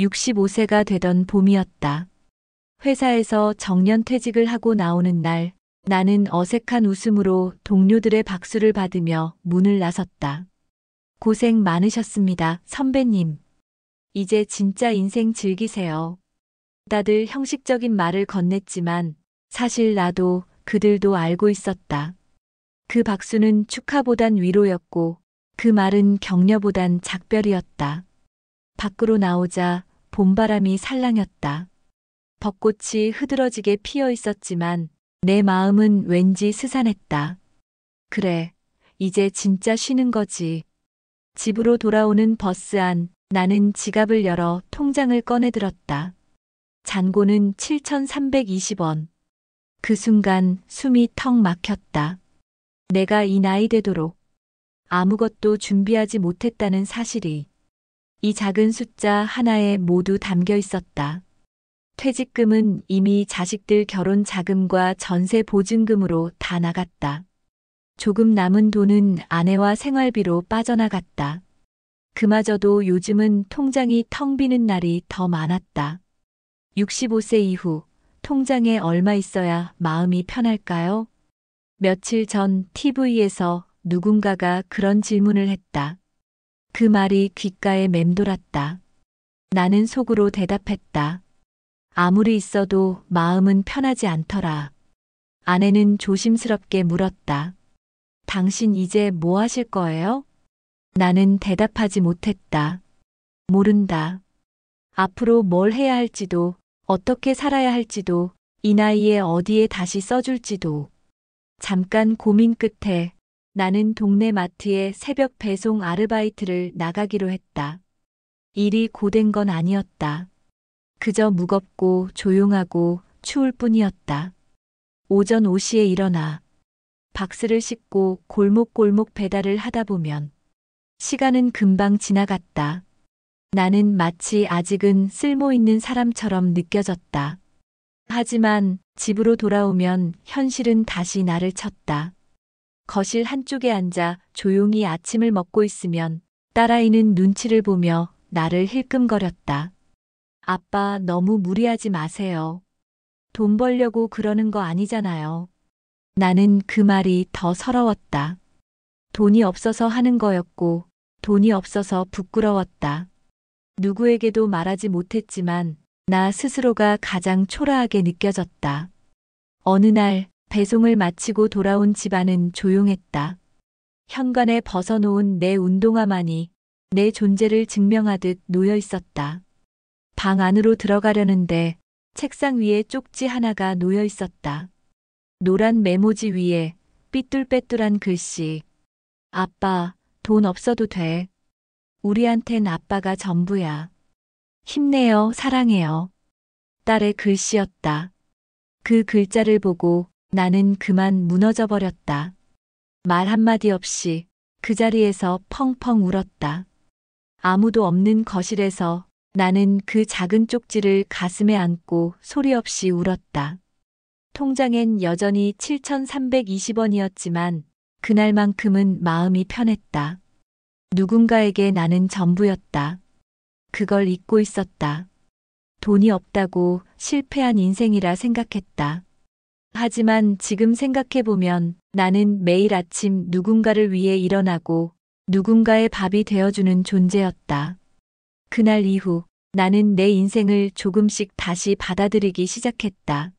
65세가 되던 봄이었다. 회사에서 정년퇴직을 하고 나오는 날, 나는 어색한 웃음으로 동료들의 박수를 받으며 문을 나섰다. 고생 많으셨습니다, 선배님. 이제 진짜 인생 즐기세요. 다들 형식적인 말을 건넸지만 사실 나도 그들도 알고 있었다. 그 박수는 축하보단 위로였고 그 말은 격려보단 작별이었다. 밖으로 나오자 봄바람이 살랑였다. 벚꽃이 흐드러지게 피어 있었지만 내 마음은 왠지 스산했다. 그래, 이제 진짜 쉬는 거지. 집으로 돌아오는 버스 안, 나는 지갑을 열어 통장을 꺼내들었다. 잔고는 7,320원. 그 순간 숨이 턱 막혔다. 내가 이 나이 되도록 아무것도 준비하지 못했다는 사실이 이 작은 숫자 하나에 모두 담겨 있었다. 퇴직금은 이미 자식들 결혼 자금과 전세 보증금으로 다 나갔다. 조금 남은 돈은 아내와 생활비로 빠져나갔다. 그마저도 요즘은 통장이 텅 비는 날이 더 많았다. 65세 이후 통장에 얼마 있어야 마음이 편할까요? 며칠 전 TV에서 누군가가 그런 질문을 했다. 그 말이 귓가에 맴돌았다. 나는 속으로 대답했다. 아무리 있어도 마음은 편하지 않더라. 아내는 조심스럽게 물었다. 당신 이제 뭐 하실 거예요? 나는 대답하지 못했다. 모른다. 앞으로 뭘 해야 할지도, 어떻게 살아야 할지도, 이 나이에 어디에 다시 써줄지도. 잠깐 고민 끝에 나는 동네 마트에 새벽 배송 아르바이트를 나가기로 했다. 일이 고된 건 아니었다. 그저 무겁고 조용하고 추울 뿐이었다. 오전 5시에 일어나 박스를 싣고 골목골목 배달을 하다 보면 시간은 금방 지나갔다. 나는 마치 아직은 쓸모 있는 사람처럼 느껴졌다. 하지만 집으로 돌아오면 현실은 다시 나를 쳤다. 거실 한쪽에 앉아 조용히 아침을 먹고 있으면 딸아이는 눈치를 보며 나를 힐끔거렸다. 아빠 너무 무리하지 마세요. 돈 벌려고 그러는 거 아니잖아요. 나는 그 말이 더 서러웠다. 돈이 없어서 하는 거였고 돈이 없어서 부끄러웠다. 누구에게도 말하지 못했지만 나 스스로가 가장 초라하게 느껴졌다. 어느 날 배송을 마치고 돌아온 집안은 조용했다. 현관에 벗어놓은 내 운동화만이 내 존재를 증명하듯 놓여 있었다. 방 안으로 들어가려는데 책상 위에 쪽지 하나가 놓여 있었다. 노란 메모지 위에 삐뚤빼뚤한 글씨. 아빠, 돈 없어도 돼. 우리한텐 아빠가 전부야. 힘내요, 사랑해요. 딸의 글씨였다. 그 글자를 보고 나는 그만 무너져 버렸다. 말 한마디 없이 그 자리에서 펑펑 울었다. 아무도 없는 거실에서 나는 그 작은 쪽지를 가슴에 안고 소리 없이 울었다. 통장엔 여전히 7,320원이었지만 그날만큼은 마음이 편했다. 누군가에게 나는 전부였다. 그걸 잊고 있었다. 돈이 없다고 실패한 인생이라 생각했다. 하지만 지금 생각해보면 나는 매일 아침 누군가를 위해 일어나고 누군가의 밥이 되어주는 존재였다. 그날 이후 나는 내 인생을 조금씩 다시 받아들이기 시작했다.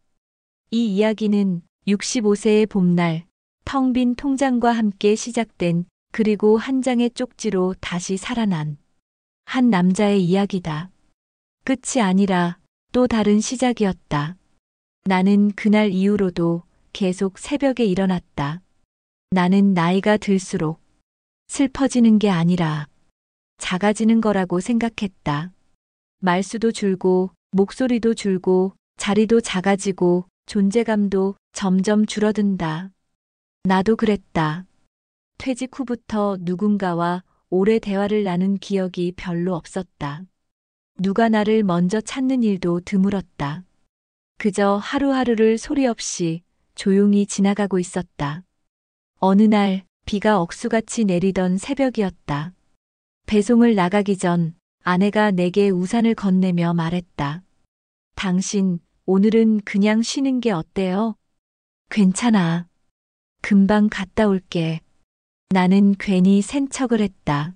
이 이야기는 65세의 봄날, 텅 빈 통장과 함께 시작된 그리고 한 장의 쪽지로 다시 살아난 한 남자의 이야기다. 끝이 아니라 또 다른 시작이었다. 나는 그날 이후로도 계속 새벽에 일어났다. 나는 나이가 들수록 슬퍼지는 게 아니라 작아지는 거라고 생각했다. 말수도 줄고 목소리도 줄고 자리도 작아지고 존재감도 점점 줄어든다. 나도 그랬다. 퇴직 후부터 누군가와 오래 대화를 나눈 기억이 별로 없었다. 누가 나를 먼저 찾는 일도 드물었다. 그저 하루하루를 소리 없이 조용히 지나가고 있었다. 어느 날 비가 억수같이 내리던 새벽이었다. 배송을 나가기 전 아내가 내게 우산을 건네며 말했다. 당신, 오늘은 그냥 쉬는 게 어때요? 괜찮아. 금방 갔다 올게. 나는 괜히 센척을 했다.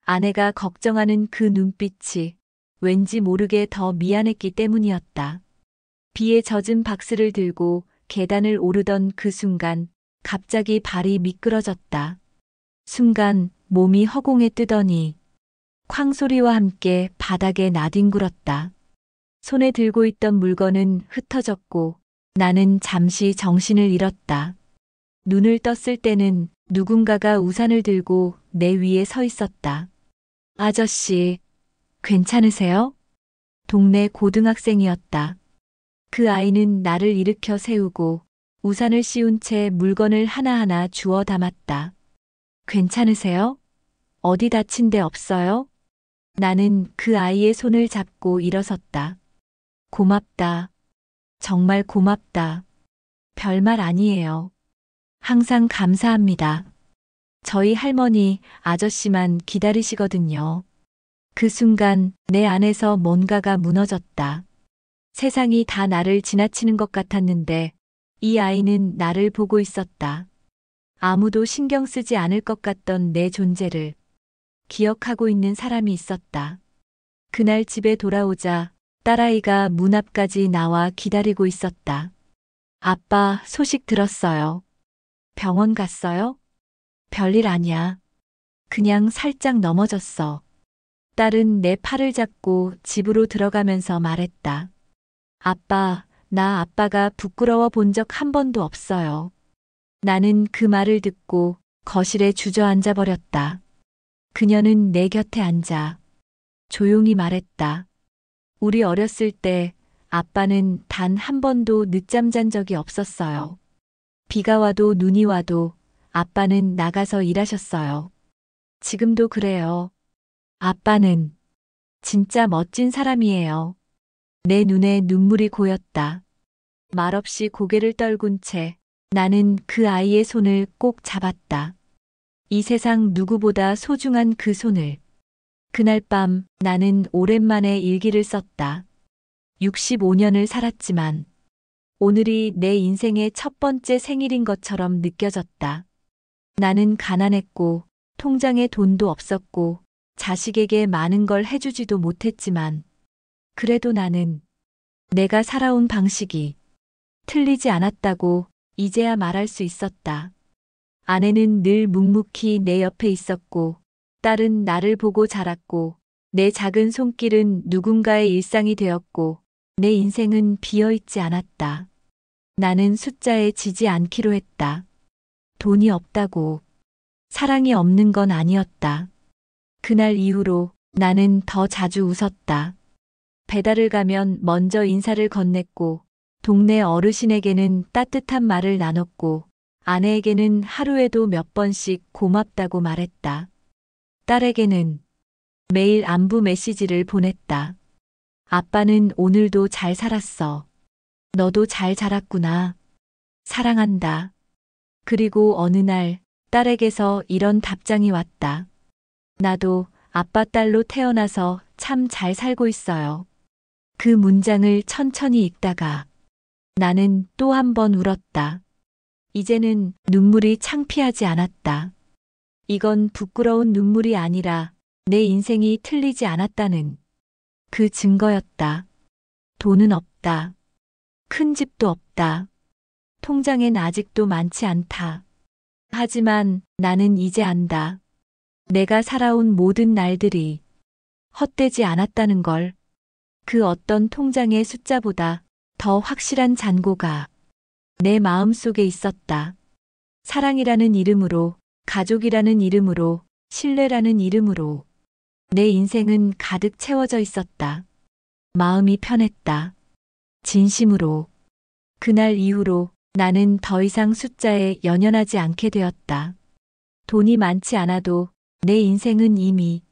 아내가 걱정하는 그 눈빛이 왠지 모르게 더 미안했기 때문이었다. 비에 젖은 박스를 들고 계단을 오르던 그 순간 갑자기 발이 미끄러졌다. 순간 몸이 허공에 뜨더니 쾅 소리와 함께 바닥에 나뒹굴었다. 손에 들고 있던 물건은 흩어졌고 나는 잠시 정신을 잃었다. 눈을 떴을 때는 누군가가 우산을 들고 내 위에 서 있었다. 아저씨, 괜찮으세요? 동네 고등학생이었다. 그 아이는 나를 일으켜 세우고 우산을 씌운 채 물건을 하나하나 주워 담았다. 괜찮으세요? 어디 다친 데 없어요? 나는 그 아이의 손을 잡고 일어섰다. 고맙다. 정말 고맙다. 별말 아니에요. 항상 감사합니다. 저희 할머니, 아저씨만 기다리시거든요. 그 순간 내 안에서 뭔가가 무너졌다. 세상이 다 나를 지나치는 것 같았는데 이 아이는 나를 보고 있었다. 아무도 신경 쓰지 않을 것 같던 내 존재를 기억하고 있는 사람이 있었다. 그날 집에 돌아오자 딸아이가 문 앞까지 나와 기다리고 있었다. 아빠, 소식 들었어요. 병원 갔어요? 별일 아니야. 그냥 살짝 넘어졌어. 딸은 내 팔을 잡고 집으로 들어가면서 말했다. 아빠, 나 아빠가 부끄러워 본 적 한 번도 없어요. 나는 그 말을 듣고 거실에 주저앉아 버렸다. 그녀는 내 곁에 앉아 조용히 말했다. 우리 어렸을 때 아빠는 단 한 번도 늦잠 잔 적이 없었어요. 비가 와도 눈이 와도 아빠는 나가서 일하셨어요. 지금도 그래요. 아빠는 진짜 멋진 사람이에요. 내 눈에 눈물이 고였다. 말없이 고개를 떨군 채 나는 그 아이의 손을 꼭 잡았다. 이 세상 누구보다 소중한 그 손을. 그날 밤 나는 오랜만에 일기를 썼다. 65년을 살았지만 오늘이 내 인생의 첫 번째 생일인 것처럼 느껴졌다. 나는 가난했고 통장에 돈도 없었고 자식에게 많은 걸 해주지도 못했지만 그래도 나는 내가 살아온 방식이 틀리지 않았다고 이제야 말할 수 있었다. 아내는 늘 묵묵히 내 옆에 있었고 딸은 나를 보고 자랐고 내 작은 손길은 누군가의 일상이 되었고 내 인생은 비어있지 않았다. 나는 숫자에 지지 않기로 했다. 돈이 없다고 사랑이 없는 건 아니었다. 그날 이후로 나는 더 자주 웃었다. 배달을 가면 먼저 인사를 건넸고 동네 어르신에게는 따뜻한 말을 나눴고 아내에게는 하루에도 몇 번씩 고맙다고 말했다. 딸에게는 매일 안부 메시지를 보냈다. 아빠는 오늘도 잘 살았어. 너도 잘 자랐구나. 사랑한다. 그리고 어느 날 딸에게서 이런 답장이 왔다. 나도 아빠 딸로 태어나서 참 잘 살고 있어요. 그 문장을 천천히 읽다가 나는 또 한 번 울었다. 이제는 눈물이 창피하지 않았다. 이건 부끄러운 눈물이 아니라 내 인생이 틀리지 않았다는 그 증거였다. 돈은 없다. 큰 집도 없다. 통장엔 아직도 많지 않다. 하지만 나는 이제 안다. 내가 살아온 모든 날들이 헛되지 않았다는 걸. 그 어떤 통장의 숫자보다 더 확실한 잔고가 내 마음속에 있었다. 사랑이라는 이름으로, 가족이라는 이름으로, 신뢰라는 이름으로 내 인생은 가득 채워져 있었다. 마음이 편했다. 진심으로. 그날 이후로 나는 더 이상 숫자에 연연하지 않게 되었다. 돈이 많지 않아도 내 인생은 이미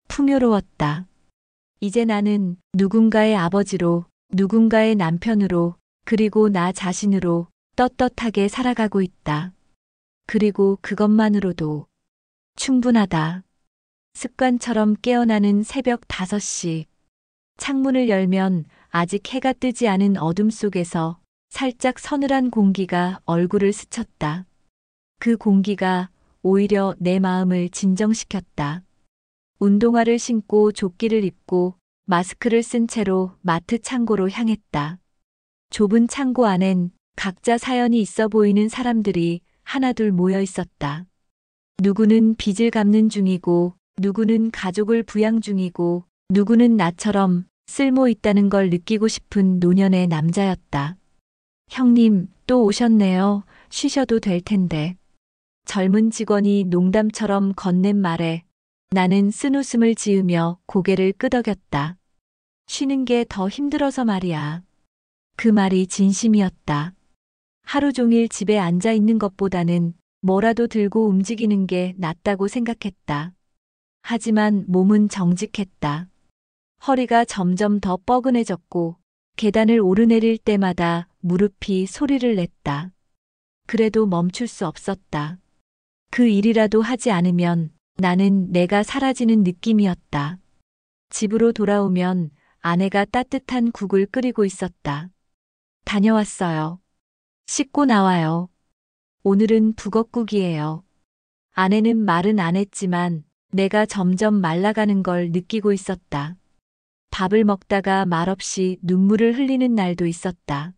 풍요로웠다. 이제 나는 누군가의 아버지로, 누군가의 남편으로, 그리고 나 자신으로 떳떳하게 살아가고 있다. 그리고 그것만으로도 충분하다. 습관처럼 깨어나는 새벽 5시. 창문을 열면 아직 해가 뜨지 않은 어둠 속에서 살짝 서늘한 공기가 얼굴을 스쳤다. 그 공기가 오히려 내 마음을 진정시켰다. 운동화를 신고 조끼를 입고 마스크를 쓴 채로 마트 창고로 향했다. 좁은 창고 안엔 각자 사연이 있어 보이는 사람들이 하나둘 모여 있었다. 누구는 빚을 갚는 중이고, 누구는 가족을 부양 중이고, 누구는 나처럼 쓸모 있다는 걸 느끼고 싶은 노년의 남자였다. 형님, 또 오셨네요. 쉬셔도 될 텐데. 젊은 직원이 농담처럼 건넨 말에 나는 쓴웃음을 지으며 고개를 끄덕였다. 쉬는 게 더 힘들어서 말이야. 그 말이 진심이었다. 하루 종일 집에 앉아 있는 것보다는 뭐라도 들고 움직이는 게 낫다고 생각했다. 하지만 몸은 정직했다. 허리가 점점 더 뻐근해졌고 계단을 오르내릴 때마다 무릎이 소리를 냈다. 그래도 멈출 수 없었다. 그 일이라도 하지 않으면 나는 내가 사라지는 느낌이었다. 집으로 돌아오면 아내가 따뜻한 국을 끓이고 있었다. 다녀왔어요. 씻고 나와요. 오늘은 북엇국이에요. 아내는 말은 안 했지만 내가 점점 말라가는 걸 느끼고 있었다. 밥을 먹다가 말없이 눈물을 흘리는 날도 있었다.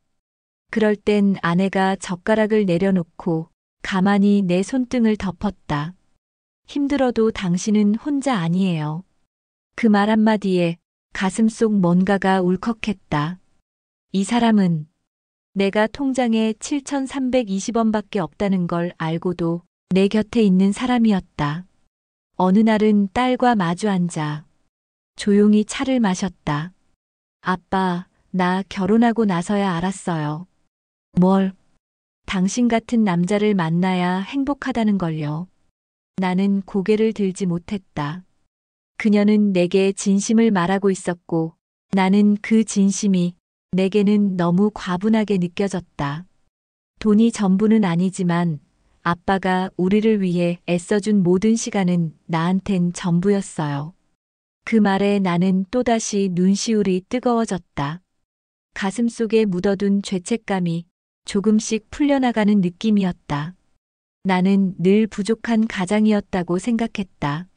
그럴 땐 아내가 젓가락을 내려놓고 가만히 내 손등을 덮었다. 힘들어도 당신은 혼자 아니에요. 그 말 한마디에 가슴속 뭔가가 울컥했다. 이 사람은 내가 통장에 7,320원밖에 없다는 걸 알고도 내 곁에 있는 사람이었다. 어느 날은 딸과 마주 앉아 조용히 차를 마셨다. 아빠, 나 결혼하고 나서야 알았어요. 뭘? 당신 같은 남자를 만나야 행복하다는 걸요. 나는 고개를 들지 못했다. 그녀는 내게 진심을 말하고 있었고 나는 그 진심이 내게는 너무 과분하게 느껴졌다. 돈이 전부는 아니지만 아빠가 우리를 위해 애써준 모든 시간은 나한텐 전부였어요. 그 말에 나는 또다시 눈시울이 뜨거워졌다. 가슴속에 묻어둔 죄책감이 조금씩 풀려나가는 느낌이었다. 나는 늘 부족한 가장이었다고 생각했다.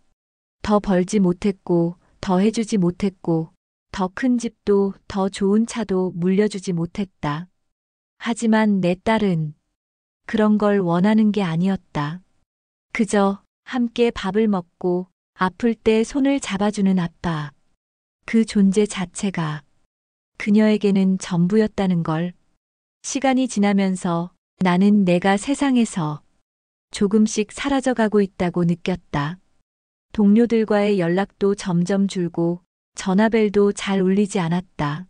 더 벌지 못했고, 더 해주지 못했고, 더 큰 집도 더 좋은 차도 물려주지 못했다. 하지만 내 딸은 그런 걸 원하는 게 아니었다. 그저 함께 밥을 먹고 아플 때 손을 잡아주는 아빠. 그 존재 자체가 그녀에게는 전부였다는 걸. 시간이 지나면서 나는 내가 세상에서 조금씩 사라져가고 있다고 느꼈다. 동료들과의 연락도 점점 줄고 전화벨도 잘 울리지 않았다.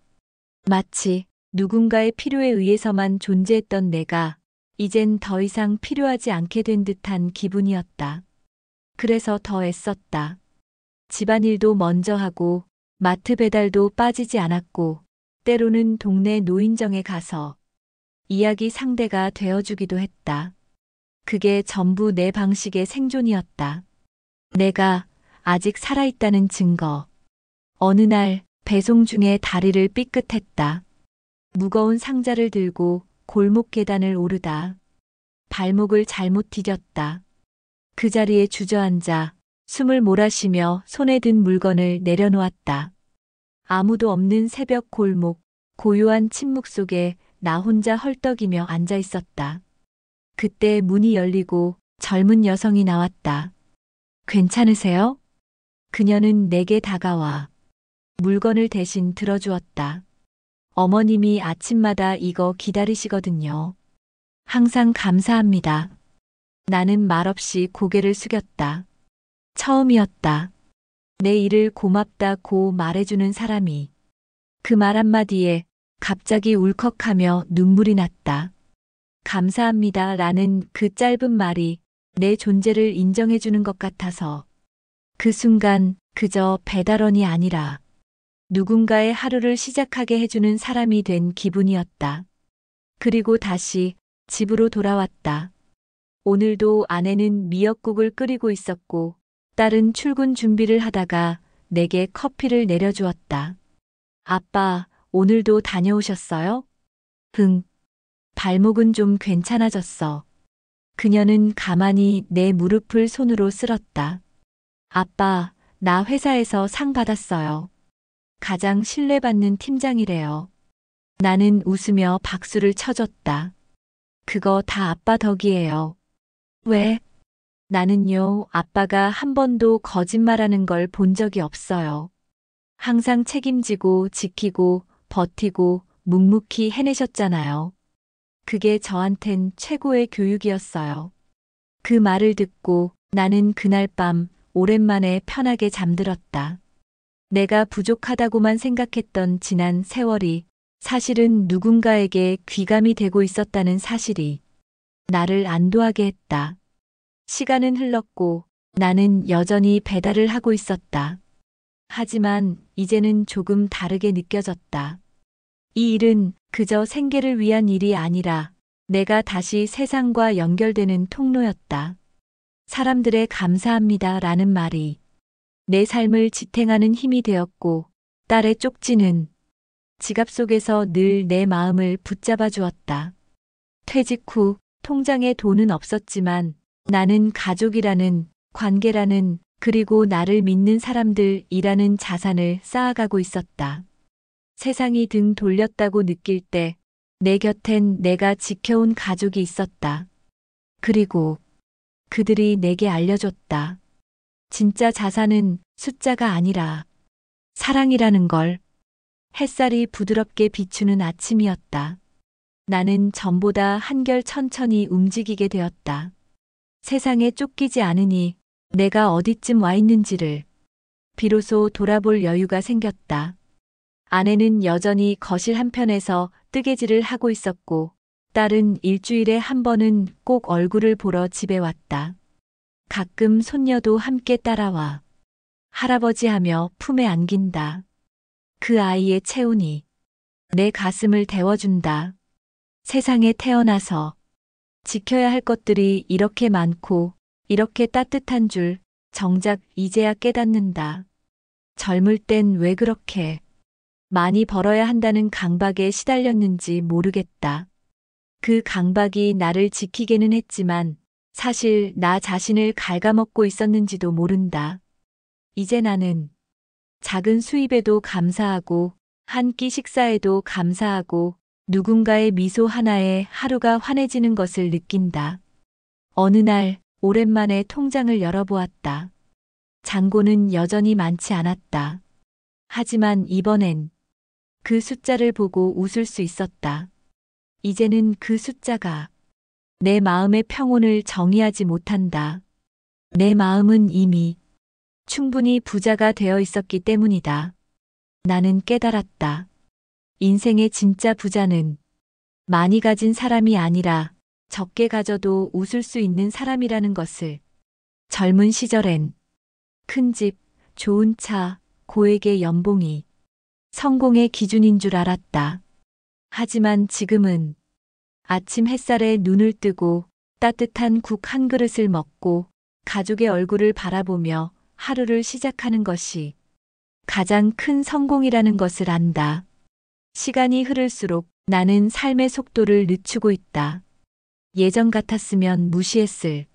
마치 누군가의 필요에 의해서만 존재했던 내가 이젠 더 이상 필요하지 않게 된 듯한 기분이었다. 그래서 더 애썼다. 집안일도 먼저 하고 마트 배달도 빠지지 않았고 때로는 동네 노인정에 가서 이야기 상대가 되어주기도 했다. 그게 전부 내 방식의 생존이었다. 내가 아직 살아있다는 증거. 어느 날 배송 중에 다리를 삐끗했다. 무거운 상자를 들고 골목 계단을 오르다 발목을 잘못 디뎠다. 그 자리에 주저앉아 숨을 몰아쉬며 손에 든 물건을 내려놓았다. 아무도 없는 새벽 골목, 고요한 침묵 속에 나 혼자 헐떡이며 앉아 있었다. 그때 문이 열리고 젊은 여성이 나왔다. 괜찮으세요? 그녀는 내게 다가와 물건을 대신 들어주었다. 어머님이 아침마다 이거 기다리시거든요. 항상 감사합니다. 나는 말없이 고개를 숙였다. 처음이었다. 내 일을 고맙다고 말해주는 사람이. 그 말 한마디에 갑자기 울컥하며 눈물이 났다. 감사합니다 라는 그 짧은 말이 내 존재를 인정해주는 것 같아서 그 순간 그저 배달원이 아니라 누군가의 하루를 시작하게 해주는 사람이 된 기분이었다. 그리고 다시 집으로 돌아왔다. 오늘도 아내는 미역국을 끓이고 있었고 딸은 출근 준비를 하다가 내게 커피를 내려주었다. 아빠, 오늘도 다녀오셨어요? 응. 발목은 좀 괜찮아졌어. 그녀는 가만히 내 무릎을 손으로 쓸었다. 아빠, 나 회사에서 상 받았어요. 가장 신뢰받는 팀장이래요. 나는 웃으며 박수를 쳐줬다. 그거 다 아빠 덕이에요. 왜? 나는요, 아빠가 한 번도 거짓말하는 걸 본 적이 없어요. 항상 책임지고 지키고 버티고 묵묵히 해내셨잖아요. 그게 저한텐 최고의 교육이었어요. 그 말을 듣고 나는 그날 밤 오랜만에 편하게 잠들었다. 내가 부족하다고만 생각했던 지난 세월이 사실은 누군가에게 귀감이 되고 있었다는 사실이 나를 안도하게 했다. 시간은 흘렀고 나는 여전히 배달을 하고 있었다. 하지만 이제는 조금 다르게 느껴졌다. 이 일은 그저 생계를 위한 일이 아니라 내가 다시 세상과 연결되는 통로였다. 사람들의 감사합니다 라는 말이 내 삶을 지탱하는 힘이 되었고 딸의 쪽지는 지갑 속에서 늘 내 마음을 붙잡아 주었다. 퇴직 후 통장에 돈은 없었지만 나는 가족이라는 관계라는 그리고 나를 믿는 사람들이라는 자산을 쌓아가고 있었다. 세상이 등 돌렸다고 느낄 때 내 곁엔 내가 지켜온 가족이 있었다. 그리고 그들이 내게 알려줬다. 진짜 자산은 숫자가 아니라 사랑이라는 걸. 햇살이 부드럽게 비추는 아침이었다. 나는 전보다 한결 천천히 움직이게 되었다. 세상에 쫓기지 않으니 내가 어디쯤 와 있는지를 비로소 돌아볼 여유가 생겼다. 아내는 여전히 거실 한편에서 뜨개질을 하고 있었고 딸은 일주일에 한 번은 꼭 얼굴을 보러 집에 왔다. 가끔 손녀도 함께 따라와 할아버지 하며 품에 안긴다. 그 아이의 체온이 내 가슴을 데워준다. 세상에 태어나서 지켜야 할 것들이 이렇게 많고 이렇게 따뜻한 줄 정작 이제야 깨닫는다. 젊을 땐 왜 그렇게 많이 벌어야 한다는 강박에 시달렸는지 모르겠다. 그 강박이 나를 지키게는 했지만 사실 나 자신을 갉아먹고 있었는지도 모른다. 이제 나는 작은 수입에도 감사하고 한 끼 식사에도 감사하고 누군가의 미소 하나에 하루가 환해지는 것을 느낀다. 어느 날 오랜만에 통장을 열어보았다. 잔고는 여전히 많지 않았다. 하지만 이번엔 그 숫자를 보고 웃을 수 있었다. 이제는 그 숫자가 내 마음의 평온을 정의하지 못한다. 내 마음은 이미 충분히 부자가 되어 있었기 때문이다. 나는 깨달았다. 인생의 진짜 부자는 많이 가진 사람이 아니라 적게 가져도 웃을 수 있는 사람이라는 것을 젊은 시절엔 큰 집, 좋은 차, 고액의 연봉이 성공의 기준인 줄 알았다. 하지만 지금은 아침 햇살에 눈을 뜨고 따뜻한 국 한 그릇을 먹고 가족의 얼굴을 바라보며 하루를 시작하는 것이 가장 큰 성공이라는 것을 안다. 시간이 흐를수록 나는 삶의 속도를 늦추고 있다. 예전 같았으면 무시했을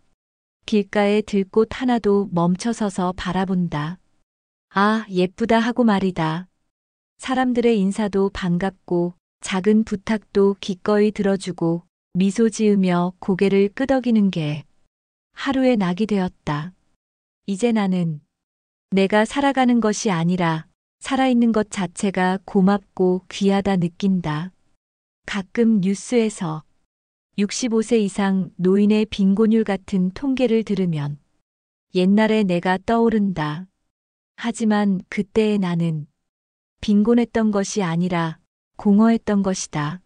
길가의 들꽃 하나도 멈춰서서 바라본다. 아, 예쁘다 하고 말이다. 사람들의 인사도 반갑고 작은 부탁도 기꺼이 들어주고 미소 지으며 고개를 끄덕이는 게 하루의 낙이 되었다. 이제 나는 내가 살아가는 것이 아니라 살아있는 것 자체가 고맙고 귀하다 느낀다. 가끔 뉴스에서 65세 이상 노인의 빈곤율 같은 통계를 들으면 옛날의 내가 떠오른다. 하지만 그때의 나는 빈곤했던 것이 아니라 공허했던 것이다.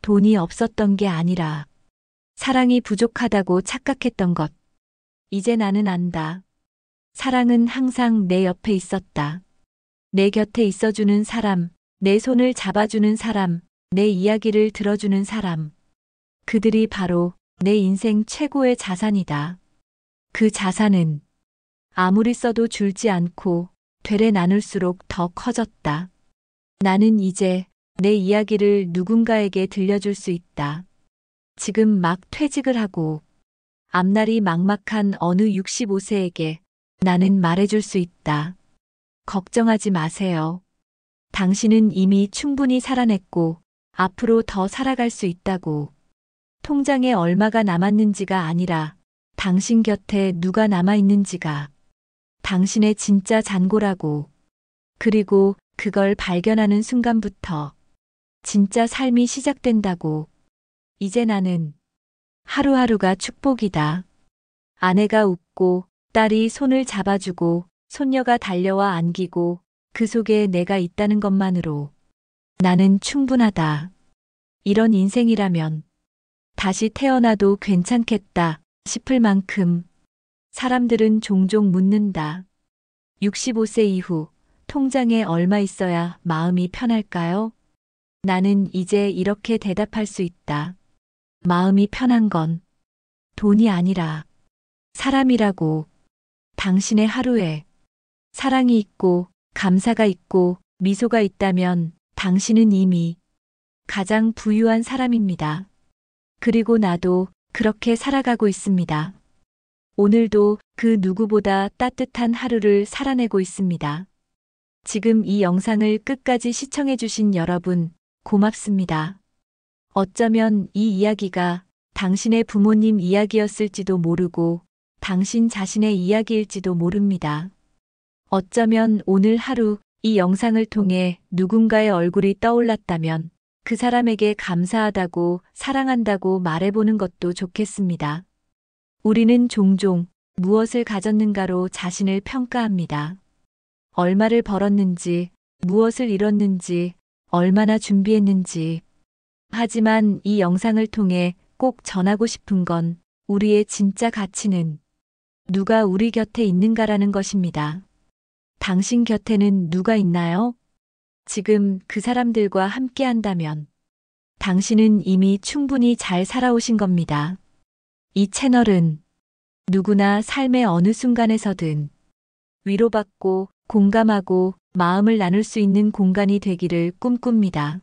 돈이 없었던 게 아니라 사랑이 부족하다고 착각했던 것. 이제 나는 안다. 사랑은 항상 내 옆에 있었다. 내 곁에 있어주는 사람, 내 손을 잡아주는 사람, 내 이야기를 들어주는 사람. 그들이 바로 내 인생 최고의 자산이다. 그 자산은 아무리 써도 줄지 않고 되레 나눌수록 더 커졌다. 나는 이제 내 이야기를 누군가에게 들려줄 수 있다. 지금 막 퇴직을 하고 앞날이 막막한 어느 65세에게 나는 말해줄 수 있다. 걱정하지 마세요. 당신은 이미 충분히 살아냈고 앞으로 더 살아갈 수 있다고. 통장에 얼마가 남았는지가 아니라 당신 곁에 누가 남아있는지가 당신의 진짜 잔고라고. 그리고 그걸 발견하는 순간부터 진짜 삶이 시작된다고. 이제 나는 하루하루가 축복이다. 아내가 웃고 딸이 손을 잡아주고 손녀가 달려와 안기고 그 속에 내가 있다는 것만으로 나는 충분하다. 이런 인생이라면 다시 태어나도 괜찮겠다 싶을 만큼. 사람들은 종종 묻는다. 65세 이후 통장에 얼마 있어야 마음이 편할까요? 나는 이제 이렇게 대답할 수 있다. 마음이 편한 건 돈이 아니라 사람이라고. 당신의 하루에 사랑이 있고 감사가 있고 미소가 있다면 당신은 이미 가장 부유한 사람입니다. 그리고 나도 그렇게 살아가고 있습니다. 오늘도 그 누구보다 따뜻한 하루를 살아내고 있습니다. 지금 이 영상을 끝까지 시청해주신 여러분, 고맙습니다. 어쩌면 이 이야기가 당신의 부모님 이야기였을지도 모르고 당신 자신의 이야기일지도 모릅니다. 어쩌면 오늘 하루 이 영상을 통해 누군가의 얼굴이 떠올랐다면 그 사람에게 감사하다고 사랑한다고 말해보는 것도 좋겠습니다. 우리는 종종 무엇을 가졌는가로 자신을 평가합니다. 얼마를 벌었는지, 무엇을 이뤘는지, 얼마나 준비했는지. 하지만 이 영상을 통해 꼭 전하고 싶은 건 우리의 진짜 가치는 누가 우리 곁에 있는가라는 것입니다. 당신 곁에는 누가 있나요? 지금 그 사람들과 함께 한다면 당신은 이미 충분히 잘 살아오신 겁니다. 이 채널은 누구나 삶의 어느 순간에서든 위로받고 공감하고 마음을 나눌 수 있는 공간이 되기를 꿈꿉니다.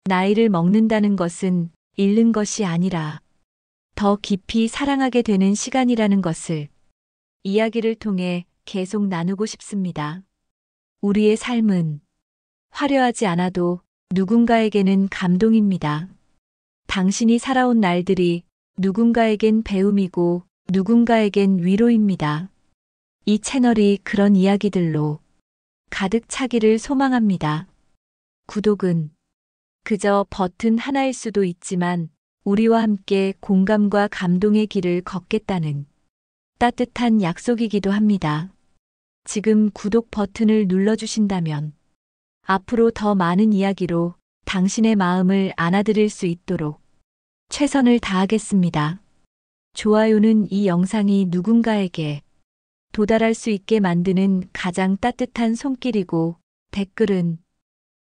나이를 먹는다는 것은 잃는 것이 아니라 더 깊이 사랑하게 되는 시간이라는 것을 이야기를 통해 계속 나누고 싶습니다. 우리의 삶은 화려하지 않아도 누군가에게는 감동입니다. 당신이 살아온 날들이 누군가에겐 배움이고 누군가에겐 위로입니다. 이 채널이 그런 이야기들로 가득 차기를 소망합니다. 구독은 그저 버튼 하나일 수도 있지만 우리와 함께 공감과 감동의 길을 걷겠다는 따뜻한 약속이기도 합니다. 지금 구독 버튼을 눌러주신다면 앞으로 더 많은 이야기로 당신의 마음을 안아드릴 수 있도록 최선을 다하겠습니다. 좋아요는 이 영상이 누군가에게 도달할 수 있게 만드는 가장 따뜻한 손길이고, 댓글은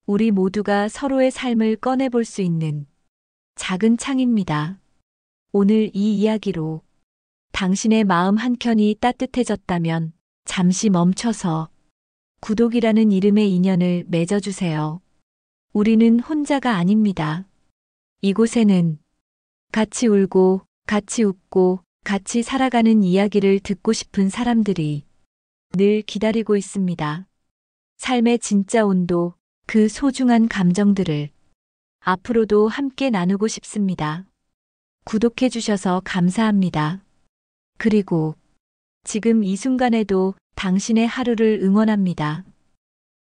우리 모두가 서로의 삶을 꺼내볼 수 있는 작은 창입니다. 오늘 이 이야기로 당신의 마음 한켠이 따뜻해졌다면 잠시 멈춰서 구독이라는 이름의 인연을 맺어주세요. 우리는 혼자가 아닙니다. 이곳에는 같이 울고, 같이 웃고, 같이 살아가는 이야기를 듣고 싶은 사람들이 늘 기다리고 있습니다. 삶의 진짜 온도, 그 소중한 감정들을 앞으로도 함께 나누고 싶습니다. 구독해 주셔서 감사합니다. 그리고 지금 이 순간에도 당신의 하루를 응원합니다.